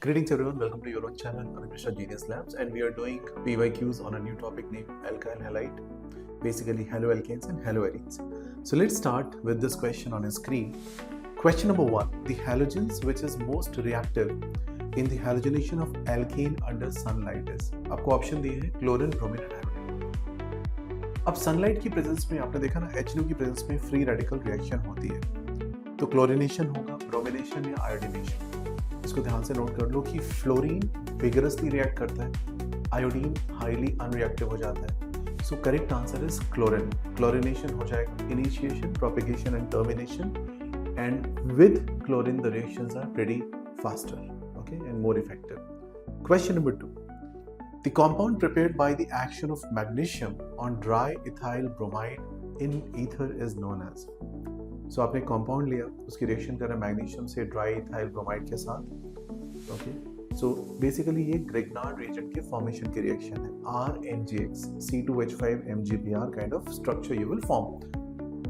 Greetings everyone, welcome to your own channel, Anamishra Genius Labs, and we are doing PYQs on a new topic named alkyl halide, basically haloalkanes and haloarenes. So let's start with this question on your screen. Question number 1, the halogens which is most reactive in the halogenation of alkane under sunlight is, आपको option दिए हैं chlorine, bromine and iodine. अब sunlight की presence में आपने देखा ना H2 की प्रेजेंस में फ्री रेडिकल रिएक्शन होती है, तो क्लोरीनेशन होगा, ब्रोमिनेशन या आयोडीनेशन. इसको ध्यान से नोट कर लो कि फ्लोरीन विगरसली रिएक्ट करता है, आयोडीन हाईली अनरिएक्टिव हो जाता है. So correct answer is chlorine. Chlorination हो जाएगा initiation, propagation and termination, and with chlorine the reactions are pretty faster, okay, and more effective. Question number 2. The compound prepared by the action of magnesium on dry ethyl bromide in ether is known as. So आपने compound लिया, उसकी reaction कर रहा है magnesium से dry ethyl bromide के साथ. Okay, so basically ये ग्रिग्नार्ड रिएजेंट के फॉर्मेशन की रिएक्शन है. RNGX C2H5 MgBr kind of structure you will form.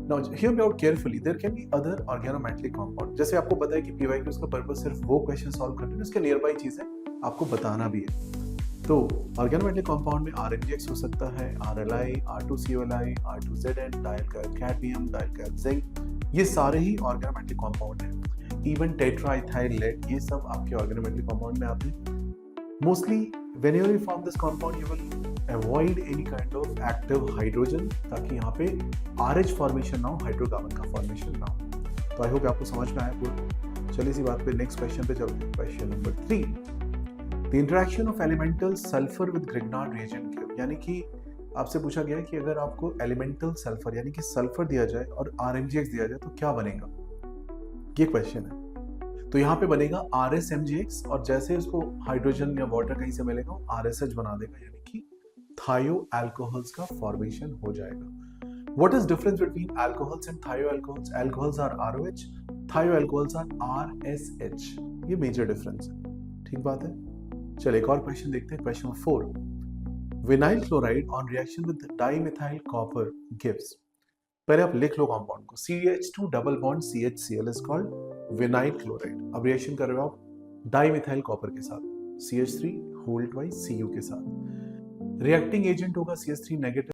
Now hear me out carefully. There can be other organometallic compound. जैसे आपको पता है कि PYQ का पर्पस सिर्फ वो क्वेश्चन सॉल्व करना है, उसके नियर बाई चीजें आपको बताना भी है. तो ऑर्गेनोमेटलिक कंपाउंड में RNGX हो सकता है, RLI, R2COLI, R2ZN, dialkyl cadmium, dialkyl zinc, ये सारे ही ऑर्गेनोमेटलिक कंपाउंड हैं. इवन टेट्राइथाइल लेड, ये सब आपके ऑर्गेनोमेटलिक कंपाउंड में आते हैं. Mostly whenever you form this compound you will avoid any kind of active hydrogen, ताकि यहाँ पे RH फॉर्मेशन ना हो, हाइड्रोकार्बन का फॉर्मेशन ना हो. तो आई होप आपको समझ में आया पूरा. चलिए इसी बात पे नेक्स्ट क्वेश्चन पे चलते हैं. Question number 3. The interaction of elemental sulfur with Grignard reagent cube, यानी कि आपसे पूछा गया है कि अगर आपको एलिमेंटल सल्फर यानी कि सल्फर दिया जाए और RMGX दिया जाए तो क्या बनेगा, ये क्वेश्चन है. तो यहाँ पे बनेगा RSMGX, और जैसे इसको हाइड्रोजन या वाटर कहीं से मिलेगा RSH बना देगा, यानी कि थायो अल्कोहल्स का फॉर्मेशन हो जाएगा. What is difference between alcohols and thioalcohols? Alcohols are ROH, thioalcohols are RSH. ये मेजर डिफरेंस है. ठीक बात है. चलिए एक और क्वेश्चन देखते हैं. Question 4. Vinyl chloride on reaction with dimethyl copper gives. पहले आप लिख लो कंपाउंड को. CH2 double bond CHCl is called vinyl chloride. अब रिएक्शन कर रहे हो आप डाइमिथाइल कॉपर के साथ, CH3 होल्ड बाई Cu के साथ. रिएक्टिंग एजेंट होगा CH3 नेगेटिव